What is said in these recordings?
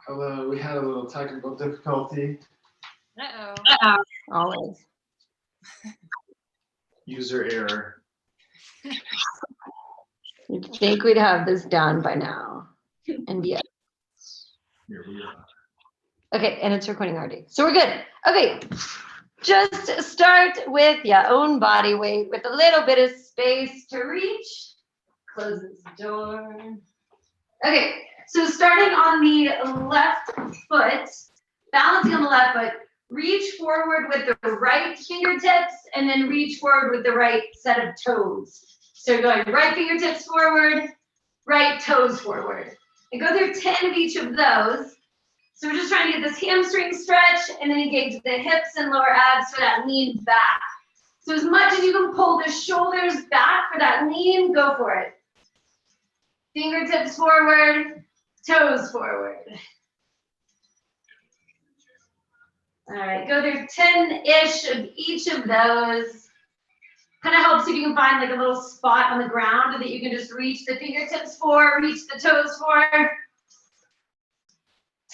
Although we had a little technical difficulty. Uh-oh. Always. User error. You'd think we'd have this done by now. And yes. Here we are. Okay, and it's recording already. So we're good. Okay, just start with your own body weight with a little bit of space to reach. Close this door. Okay, so starting on the left foot, balancing on the left foot, reach forward with the right fingertips and then reach forward with the right set of toes. So you're going right fingertips forward, right toes forward. And go through 10 of each of those. So we're just trying to get this hamstring stretch and then engage the hips and lower abs for that lean back. So as much as you can pull the shoulders back for that lean, go for it. Fingertips forward, toes forward. All right, go through 10-ish of each of those. Kind of helps if you can find like a little spot on the ground that you can just reach the fingertips for, reach the toes for.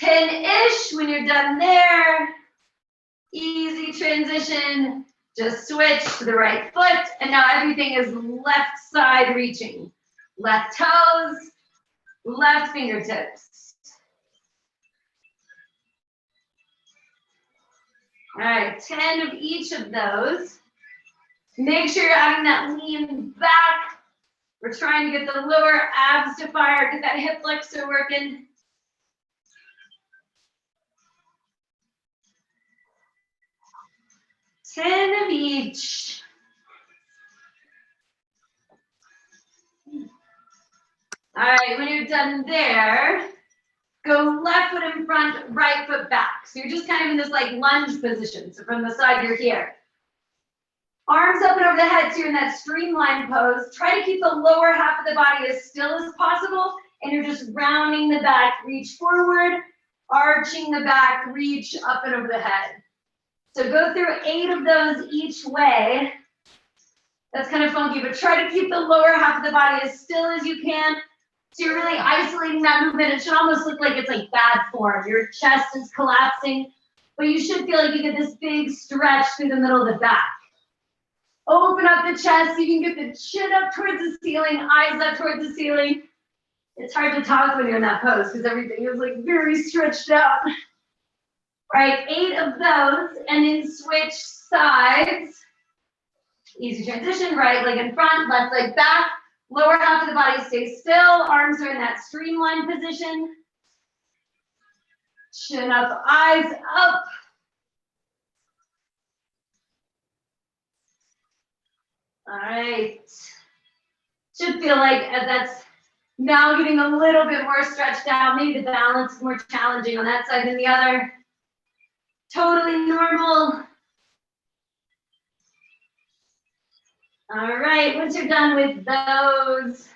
10-ish, when you're done there, easy transition, just switch to the right foot, and now everything is left side reaching. Left toes, left fingertips. All right, 10 of each of those. Make sure you're adding that lean back. We're trying to get the lower abs to fire, get that hip flexor working. Ten of each. All right, when you're done there, go left foot in front, right foot back. So you're just kind of in this like lunge position. So from the side, you're here. Arms up and over the head, so you're in that streamlined pose. Try to keep the lower half of the body as still as possible, and you're just rounding the back, reach forward, arching the back, reach up and over the head. So go through 8 of those each way. That's kind of funky, but try to keep the lower half of the body as still as you can. So you're really isolating that movement. It should almost look like it's like bad form. Your chest is collapsing, but you should feel like you get this big stretch through the middle of the back. Open up the chest. You can get the chin up towards the ceiling, eyes up towards the ceiling. It's hard to talk when you're in that pose because everything is like very stretched out. Right, 8 of those, and then switch sides. Easy transition, right leg in front, left leg back. Lower half of the body stays still. Arms are in that streamlined position. Chin up, eyes up. All right. Should feel like that's now getting a little bit more stretched out. Maybe the balance is more challenging on that side than the other. Totally normal. All right, once you're done with those,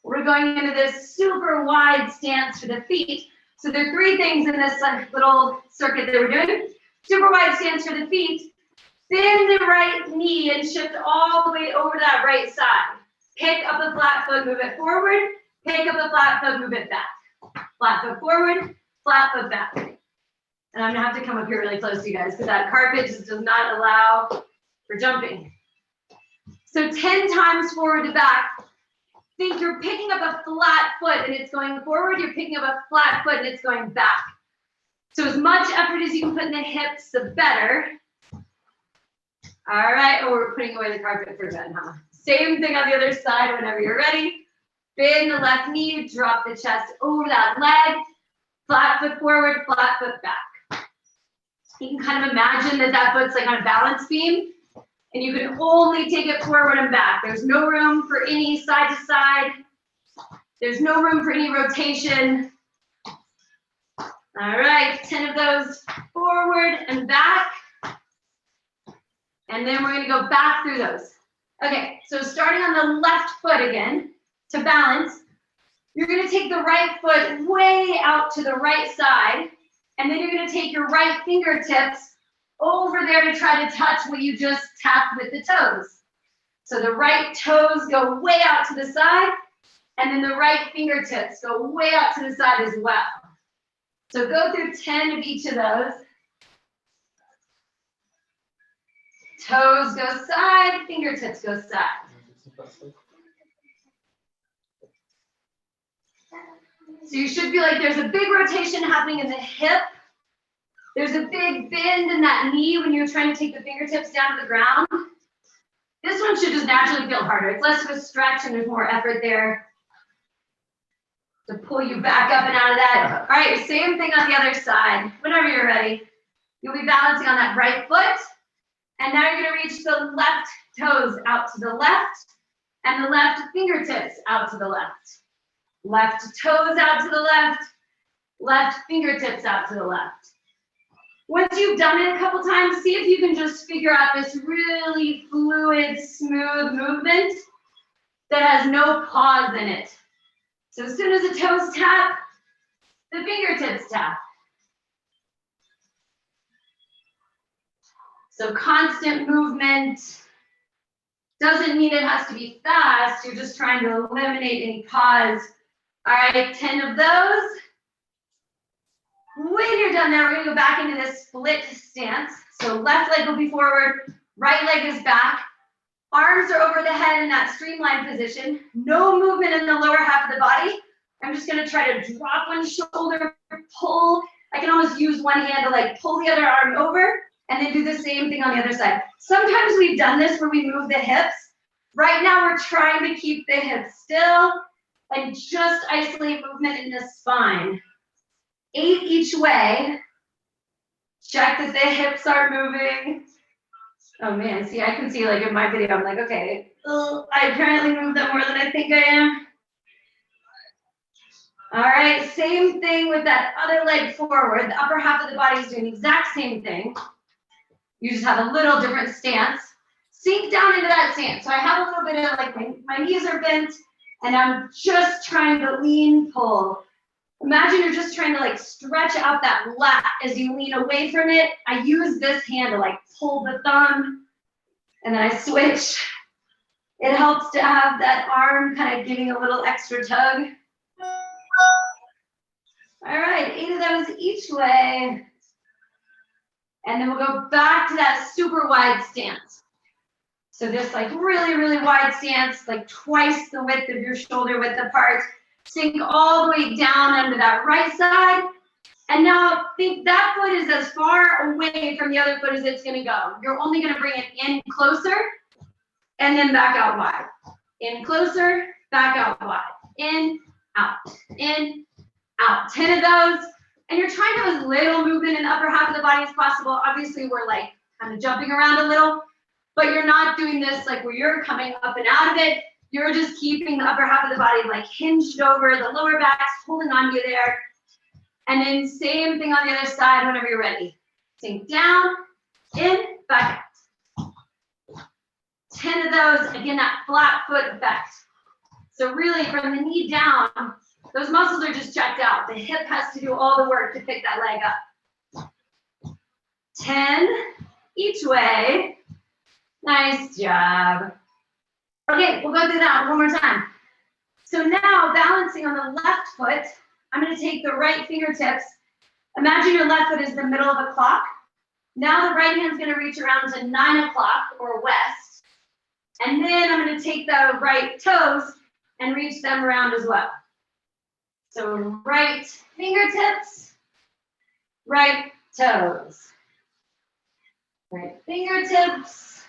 we're going into this super wide stance for the feet. So there are 3 things in this little circuit that we're doing. Super wide stance for the feet. Bend the right knee and shift all the way over to that right side. Pick up the flat foot, move it forward. Pick up the flat foot, move it back. Flat foot forward, flat foot back. And I'm gonna have to come up here really close to you guys because that carpet just does not allow for jumping. So 10 times forward to back. Think you're picking up a flat foot and it's going forward. You're picking up a flat foot and it's going back. So as much effort as you can put in the hips, the better. All right, oh, we're putting away the carpet for bed, huh? Same thing on the other side whenever you're ready. Bend the left knee, drop the chest over that leg. Flat foot forward, flat foot back. You can kind of imagine that foot's like on a balance beam, and you can only take it forward and back. There's no room for any side to side. There's no room for any rotation. All right, 10 of those forward and back. And then we're gonna go back through those. Okay, so starting on the left foot again, to balance, you're gonna take the right foot way out to the right side, and then you're gonna take your right fingertips over there to try to touch what you just tapped with the toes. So the right toes go way out to the side, and then the right fingertips go way out to the side as well. So go through 10 of each of those. Toes go side, fingertips go side. So you should feel like there's a big rotation happening in the hip. There's a big bend in that knee when you're trying to take the fingertips down to the ground. This one should just naturally feel harder. It's less of a stretch and there's more effort there to pull you back up and out of that. All right, same thing on the other side. Whenever you're ready, you'll be balancing on that right foot. And now you're gonna reach the left toes out to the left and the left fingertips out to the left. Left toes out to the left, left fingertips out to the left. Once you've done it a couple times, see if you can just figure out this really fluid, smooth movement that has no pause in it. So as soon as the toes tap, the fingertips tap. So constant movement doesn't mean it has to be fast. You're just trying to eliminate any pause. All right, 10 of those. When you're done there, we're gonna go back into this split stance. So left leg will be forward, right leg is back. Arms are over the head in that streamlined position. No movement in the lower half of the body. I'm just gonna try to drop one shoulder, pull. I can almost use one hand to like pull the other arm over and then do the same thing on the other side. Sometimes we've done this where we move the hips. Right now we're trying to keep the hips still and just isolate movement in the spine. 8 each way. Check that the hips are moving. Oh man, see, I can see like in my video, I'm like, okay, I apparently moved them more than I think I am. All right, same thing with that other leg forward. The upper half of the body is doing the exact same thing. You just have a little different stance. Sink down into that stance. So I have a little bit of like my knees are bent and I'm just trying to lean, pull. Imagine you're just trying to like stretch out that lat as you lean away from it. I use this hand to like pull the thumb and then I switch. It helps to have that arm kind of giving a little extra tug. All right, 8 of those each way. And then we'll go back to that super wide stance. So this like really, really wide stance, like twice the width of your shoulder width apart. Sink all the way down under that right side. And now think that foot is as far away from the other foot as it's gonna go. You're only gonna bring it in closer and then back out wide. In closer, back out wide. In, out, 10 of those. And you're trying to have as little movement in the upper half of the body as possible. Obviously we're like kind of jumping around a little, but you're not doing this like where you're coming up and out of it. You're just keeping the upper half of the body like hinged over, the lower back's holding on to you there. And then same thing on the other side whenever you're ready. Sink down, in, back out. 10 of those, again, that flat foot effect. So really from the knee down, those muscles are just checked out. The hip has to do all the work to pick that leg up. 10 each way. Nice job. Okay, we'll go through that one more time. So now balancing on the left foot, I'm gonna take the right fingertips. Imagine your left foot is the middle of a clock. Now the right hand's gonna reach around to 9 o'clock or west. And then I'm gonna take the right toes and reach them around as well. So right fingertips, right toes. Right fingertips,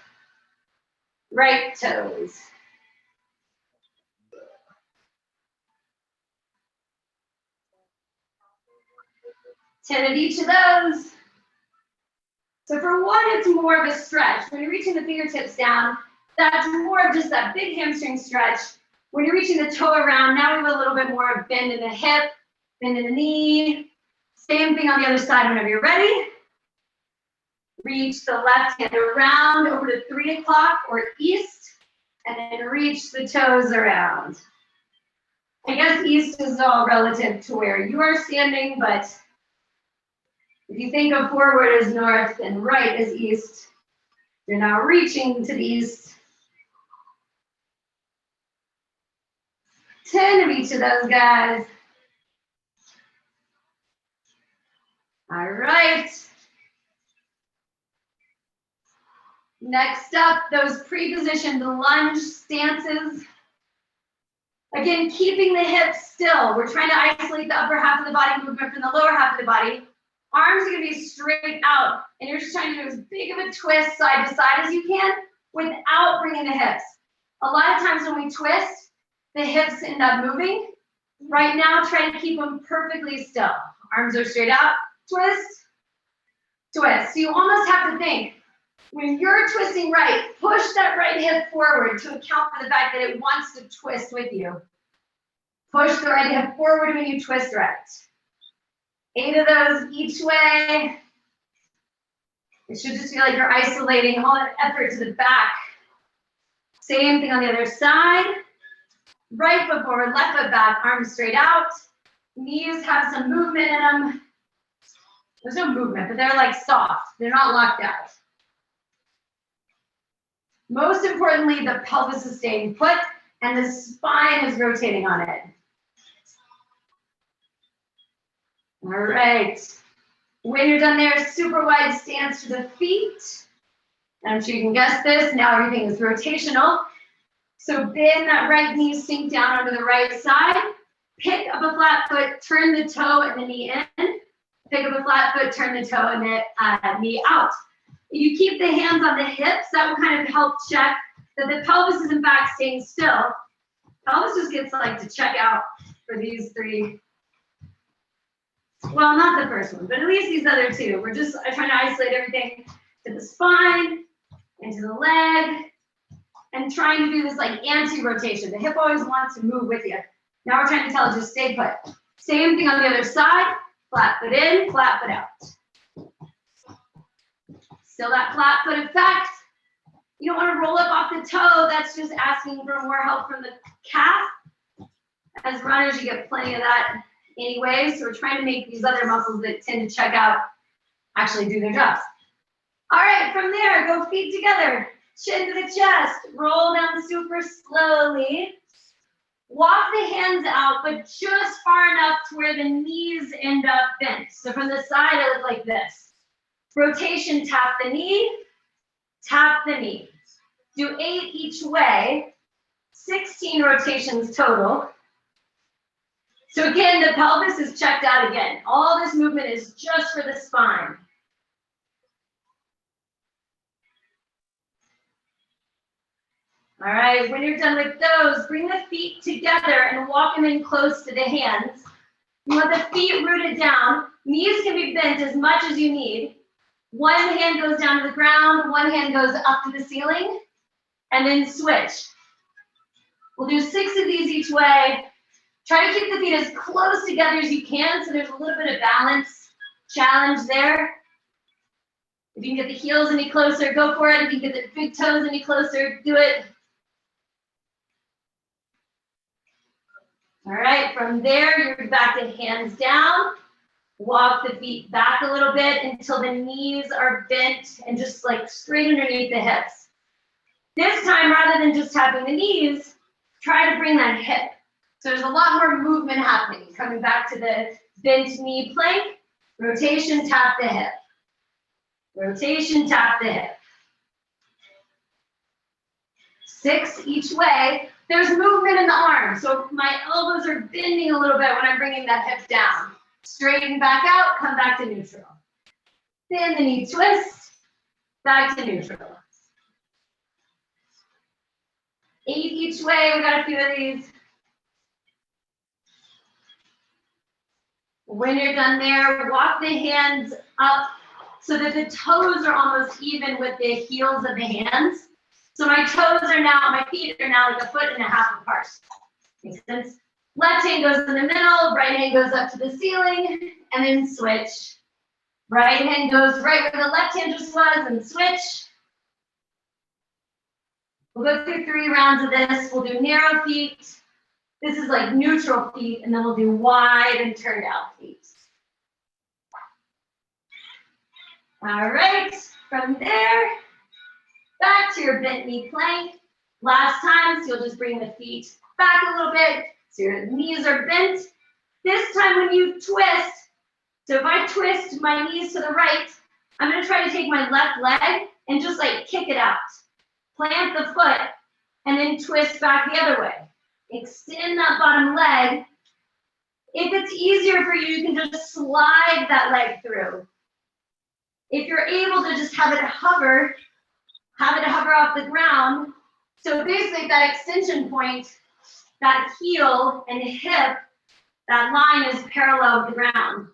right toes. Ten of each of those. So for one, it's more of a stretch. When you're reaching the fingertips down, that's more of just that big hamstring stretch. When you're reaching the toe around, now we have a little bit more of bend in the hip, bend in the knee. Same thing on the other side whenever you're ready. Reach the left hand around over to 3 o'clock or east, and then reach the toes around. I guess east is all relative to where you are standing, but if you think of forward as north and right as east, you're now reaching to the east. 10 of each of those guys. All right. Next up, those pre-positioned lunge stances. Again, keeping the hips still. We're trying to isolate the upper half of the body movement from the lower half of the body. Arms are gonna be straight out, and you're just trying to do as big of a twist side to side as you can without bringing the hips. A lot of times when we twist, the hips end up moving. Right now, try to keep them perfectly still. Arms are straight out, twist, twist. So you almost have to think, when you're twisting right, push that right hip forward to account for the fact that it wants to twist with you. Push the right hip forward when you twist right. 8 of those each way. It should just feel like you're isolating all that effort to the back. Same thing on the other side. Right foot forward, left foot back, arms straight out. Knees have some movement in them. There's no movement, but they're like soft. They're not locked out. Most importantly, the pelvis is staying put and the spine is rotating on it. All right. When you're done there, super wide stance to the feet. I'm sure you can guess this. Now everything is rotational. So bend that right knee, sink down onto the right side. Pick up a flat foot, turn the toe and the knee in. Pick up a flat foot, turn the toe and the knee out. If you keep the hands on the hips, that will kind of help check that the pelvis is in fact staying still. Pelvis just gets like to check out for these 3. Well, not the first one, but at least these other 2. We're just trying to isolate everything to the spine, into the leg, and trying to do this like anti-rotation. The hip always wants to move with you. Now we're trying to tell it just stay put. Same thing on the other side, flat foot in, flat foot out. Still that flat foot effect. You don't want to roll up off the toe. That's just asking for more help from the calf. As runners, you get plenty of that anyway. So we're trying to make these other muscles that tend to check out actually do their jobs. All right, from there, go feet together. Chin to the chest. Roll down super slowly. Walk the hands out, but just far enough to where the knees end up bent. So from the side, I look like this. Rotation, tap the knee, tap the knee. Do 8 each way, 16 rotations total. So again, the pelvis is checked out again. All this movement is just for the spine. All right, when you're done with those, bring the feet together and walk them in close to the hands. You want the feet rooted down. Knees can be bent as much as you need. One hand goes down to the ground, one hand goes up to the ceiling, and then switch. We'll do 6 of these each way. Try to keep the feet as close together as you can so there's a little bit of balance challenge there. If you can get the heels any closer, go for it. If you can get the big toes any closer, do it. All right, from there, you're back to hands down. Walk the feet back a little bit until the knees are bent and just like straight underneath the hips. This time, rather than just tapping the knees, try to bring that hip. So there's a lot more movement happening. Coming back to the bent knee plank, rotation, tap the hip. Rotation, tap the hip. 6 each way. There's movement in the arm, so my elbows are bending a little bit when I'm bringing that hip down. Straighten back out, come back to neutral. Then the knee twist, back to neutral. 8 each way, we got a few of these. When you're done there, walk the hands up so that the toes are almost even with the heels of the hands. So my toes are now, my feet are now like 1.5 feet apart. Makes sense? Left hand goes in the middle, right hand goes up to the ceiling, and then switch. Right hand goes right where the left hand just was, and switch. We'll go through 3 rounds of this. We'll do narrow feet. This is like neutral feet, and then we'll do wide and turned out feet. All right, from there, back to your bent knee plank. Last time, so you'll just bring the feet back a little bit, so your knees are bent. This time when you twist, So if I twist my knees to the right, I'm gonna try to take my left leg and just like kick it out. Plant the foot and then twist back the other way. Extend that bottom leg. If it's easier for you, you can just slide that leg through. If you're able to just have it hover off the ground. So basically that extension point, that heel and hip, that line is parallel with the ground.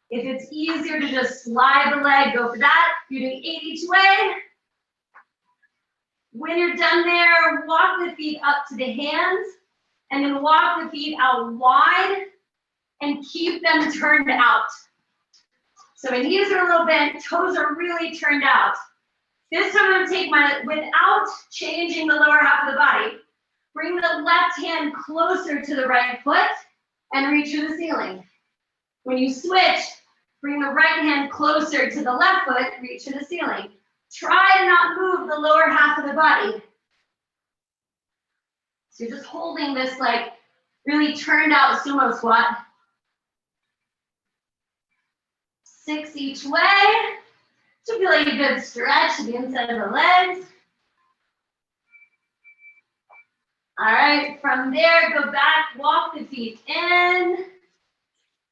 If it's easier to just slide the leg, go for that. You're doing 8 each way. When you're done there, walk the feet up to the hands and then walk the feet out wide and keep them turned out. So my knees are a little bent, toes are really turned out. This time I'm gonna take without changing the lower half of the body, bring the left hand closer to the right foot and reach for the ceiling. When you switch, bring the right hand closer to the left foot, reach for the ceiling. Try to not move the lower half of the body. So you're just holding this like really turned out sumo squat. 6 each way. Should feel like a good stretch to the inside of the legs. All right, from there, go back, walk the feet in.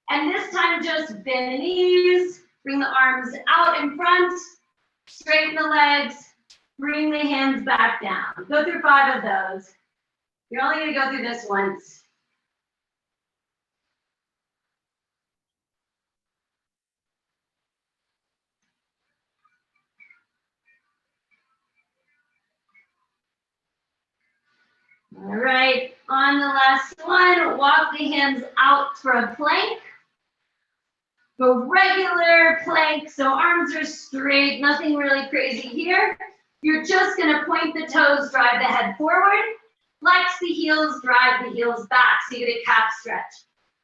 And this time just bend the knees, bring the arms out in front, straighten the legs, bring the hands back down. Go through 5 of those. You're only gonna go through this once. All right, on the last one, walk the hands out for a plank. Go regular plank, so arms are straight, nothing really crazy here. You're just gonna point the toes, drive the head forward, flex the heels, drive the heels back, so you get a calf stretch.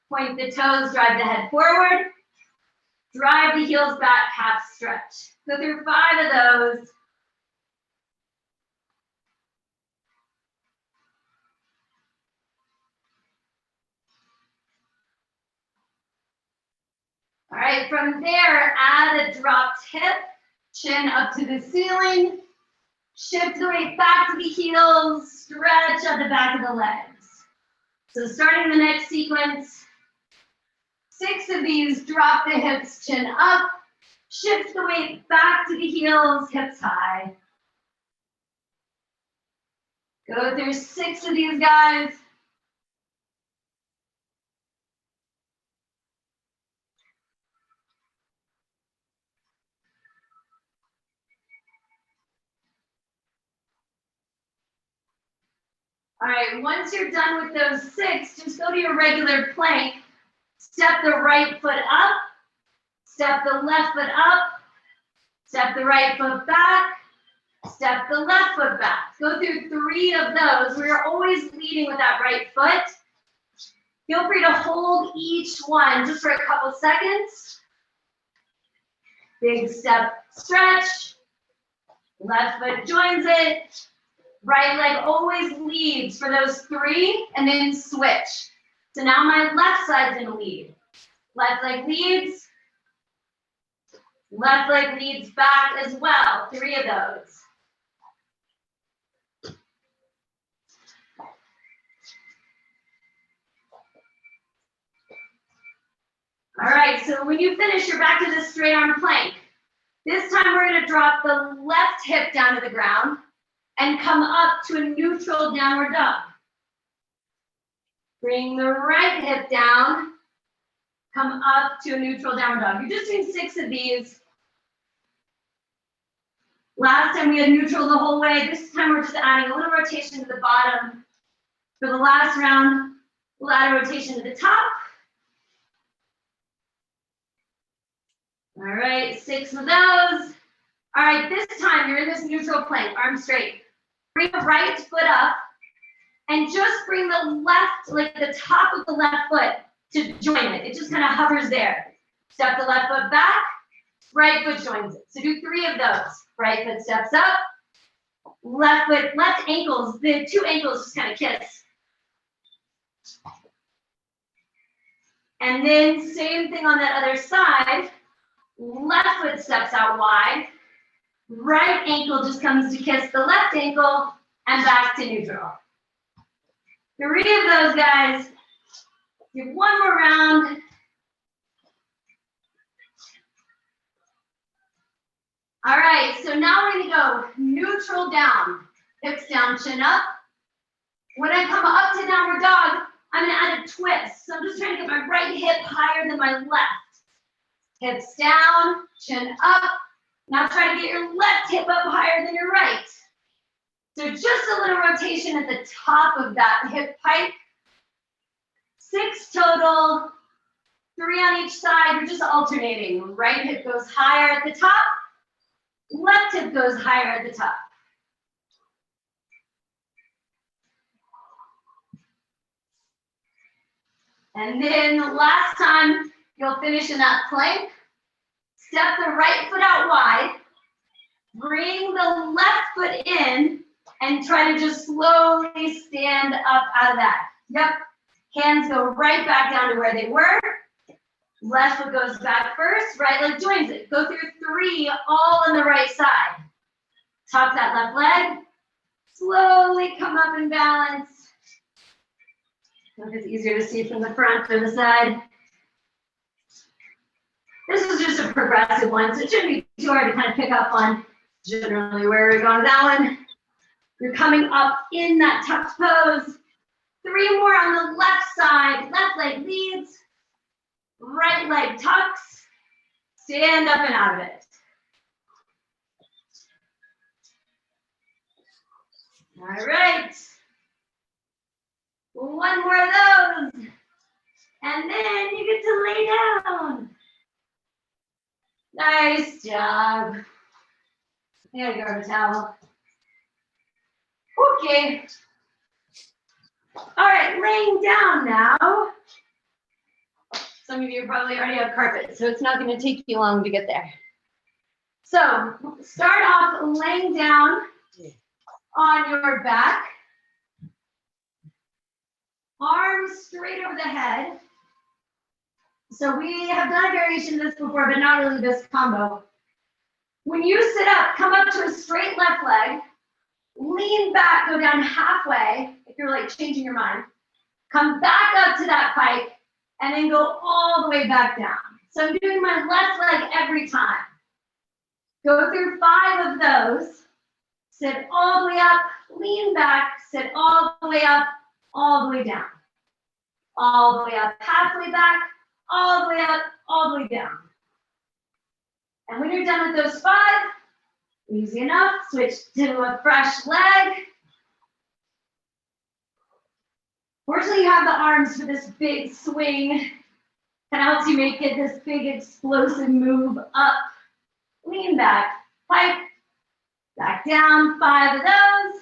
Point the toes, drive the head forward, drive the heels back, calf stretch. Go through 5 of those. All right, from there, add a dropped hip, chin up to the ceiling, shift the weight back to the heels, stretch at the back of the legs. So starting the next sequence, 6 of these, drop the hips, chin up, shift the weight back to the heels, hips high. Go through 6 of these guys. All right, once you're done with those 6, just go to your regular plank. Step the right foot up, step the left foot up, step the right foot back, step the left foot back. Go through 3 of those. We're always leading with that right foot. Feel free to hold each one just for a couple seconds. Big step stretch. Left foot joins it. Right leg always leads for those 3 and then switch. So now my left side's gonna lead. Left leg leads. Left leg leads back as well. 3 of those. All right, so when you finish, you're back to the straight arm plank. This time we're gonna drop the left hip down to the ground and come up to a neutral downward dog. Bring the right hip down, come up to a neutral downward dog. You're just doing 6 of these. Last time we had neutral the whole way. This time we're just adding a little rotation to the bottom. For the last round, we'll add a rotation to the top. All right, 6 of those. All right, this time you're in this neutral plank, arms straight. Bring the right foot up and just bring the left, like the top of the left foot to join it. It just kind of hovers there. Step the left foot back, right foot joins it. So do 3 of those. Right foot steps up, left foot, left ankles, the 2 ankles just kind of kiss. And then same thing on that other side. Left foot steps out wide. Right ankle just comes to kiss the left ankle and back to neutral. 3 of those, guys. Do one more round. All right, so now we're gonna go neutral down. Hips down, chin up. When I come up to downward dog, I'm gonna add a twist. So I'm just trying to get my right hip higher than my left. Hips down, chin up. Now try to get your left hip up higher than your right. So just a little rotation at the top of that hip pike. 6 total, 3 on each side. We're just alternating. Right hip goes higher at the top. Left hip goes higher at the top. And then last time, you'll finish in that plank. Step the right foot out wide. Bring the left foot in and try to just slowly stand up out of that. Yep. Hands go right back down to where they were. Left foot goes back first. Right leg joins it. Go through 3 all on the right side. Tuck that left leg. Slowly come up and balance. I don't know if it's easier to see from the front or the side. This is just a progressive one, so it shouldn't be too hard to kind of pick up on generally where we're going with that one. You're coming up in that tucked pose. 3 more on the left side. Left leg leads. Right leg tucks. Stand up and out of it. All right. 1 more of those. And then you get to lay down. Nice job. I gotta grab a towel. Okay. All right, laying down now. Some of you probably already have carpet, so it's not going to take you long to get there. So start off laying down on your back. Arms straight over the head. So we have done a variation of this before, but not really this combo. When you sit up, come up to a straight left leg, lean back, go down halfway, if you're like changing your mind. Come back up to that pike, and then go all the way back down. So I'm doing my left leg every time. Go through 5 of those. Sit all the way up, lean back, sit all the way up, all the way down. All the way up, halfway back, all the way up, all the way down. And when you're done with those 5, easy enough, switch to a fresh leg. Fortunately, you have the arms for this big swing. Kind of helps you make it this big explosive move up. Lean back, pike, back down, 5 of those.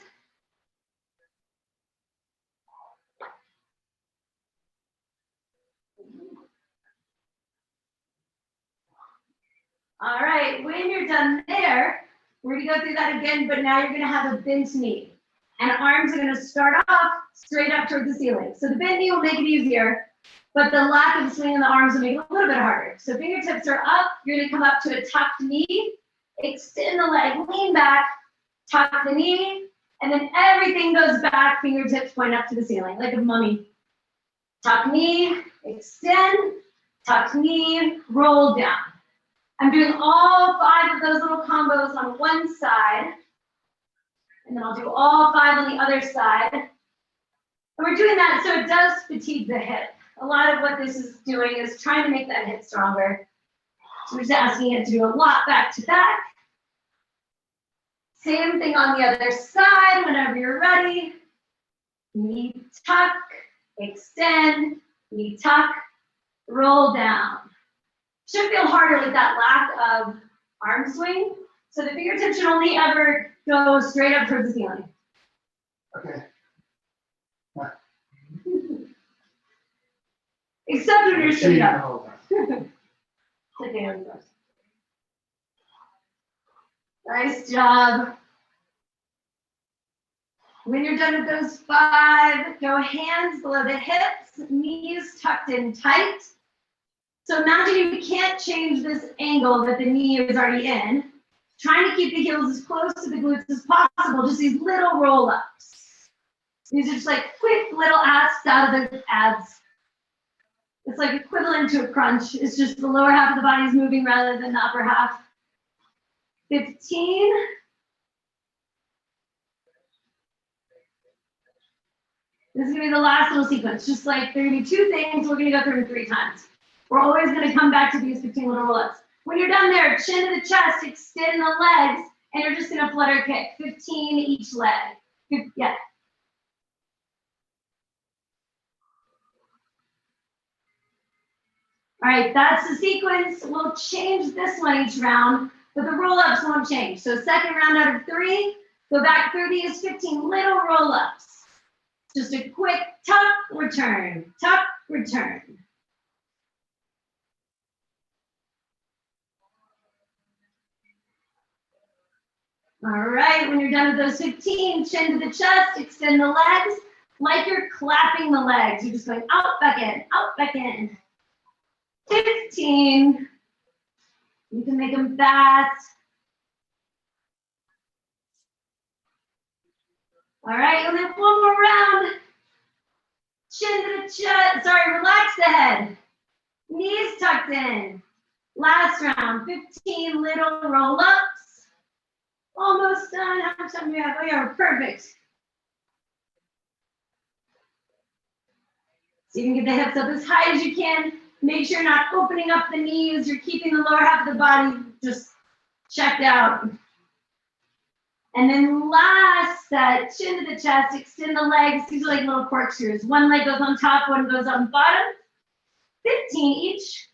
All right, when you're done there, we're gonna go through that again, but now you're gonna have a bent knee. And arms are gonna start off straight up towards the ceiling. So the bent knee will make it easier, but the lack of swing in the arms will make it a little bit harder. So fingertips are up, you're gonna come up to a tucked knee, extend the leg, lean back, tuck the knee, and then everything goes back, fingertips point up to the ceiling, like a mummy. Tuck knee, extend, tuck knee, roll down. I'm doing all 5 of those little combos on one side, and then I'll do all 5 on the other side. And we're doing that so it does fatigue the hip. A lot of what this is doing is trying to make that hip stronger. So we're just asking it to do a lot back to back. Same thing on the other side whenever you're ready. Knee tuck, extend, knee tuck, roll down. Should feel harder with that lack of arm swing. So the fingertips should only ever go straight up towards the ceiling. Okay. Except when you're sitting up. Hold on. Okay, there we go. Nice job. When you're done with those 5, go hands below the hips, knees tucked in tight. So imagine you can't change this angle that the knee is already in. Trying to keep the heels as close to the glutes as possible, just these little roll-ups. These are just like quick little asks out of the abs. It's like equivalent to a crunch. It's just the lower half of the body is moving rather than the upper half. 15. This is gonna be the last little sequence. Just like there are gonna be 2 things we're gonna go through 3 times. We're always gonna come back to these 15 little roll-ups. When you're done there, chin to the chest, extend the legs, and you're just gonna flutter kick. 15 each leg. Yeah. All right, that's the sequence. We'll change this one each round, but the roll-ups won't change. So second round out of 3, go back through these 15 little roll-ups. Just a quick tuck, return, tuck, return. All right, when you're done with those 15, chin to the chest, extend the legs, like you're clapping the legs. You're just going out, back in, out, back in. 15. You can make them fast. All right, and then one more round. Chin to the chest, sorry, relax the head. Knees tucked in. Last round, 15 little roll-ups. Almost done. How much time do we have? Oh, yeah, perfect. So you can get the hips up as high as you can. Make sure you're not opening up the knees. You're keeping the lower half of the body just checked out. And then last set, chin to the chest, extend the legs. These are like little corkscrews. One leg goes on top, one goes on bottom. 15 each.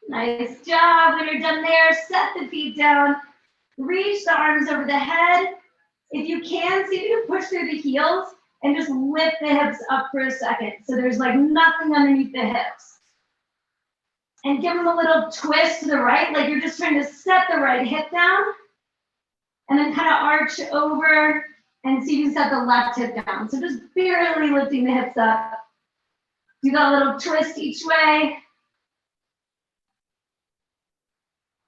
Nice job. When you're done there, set the feet down. Reach the arms over the head. If you can, see if you can push through the heels and just lift the hips up for a second. So there's like nothing underneath the hips. And give them a little twist to the right, like you're just trying to set the right hip down. And then kind of arch over and see if you can set the left hip down. So just barely lifting the hips up. Do that little twist each way.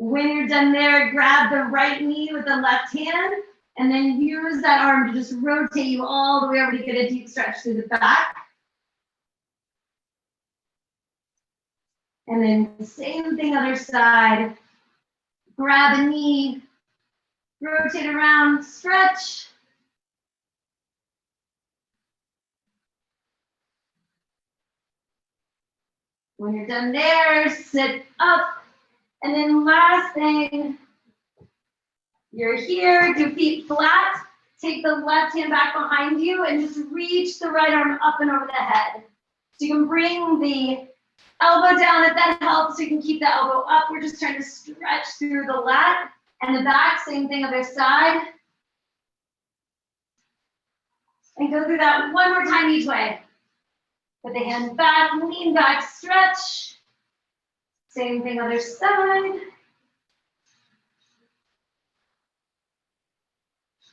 When you're done there, grab the right knee with the left hand and then use that arm to just rotate you all the way over to get a deep stretch through the back. And then same thing other side. Grab a knee, rotate around, stretch. When you're done there, sit up. And then last thing, you're here, do feet flat. Take the left hand back behind you and just reach the right arm up and over the head. So you can bring the elbow down if that helps. So you can keep the elbow up. We're just trying to stretch through the lat and the back. Same thing other side. And go through that one more time each way. Put the hand back, lean back, stretch. Same thing other side.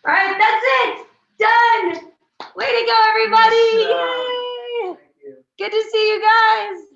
All right, that's it. Done. Way to go, everybody. Yay. Good to see you guys.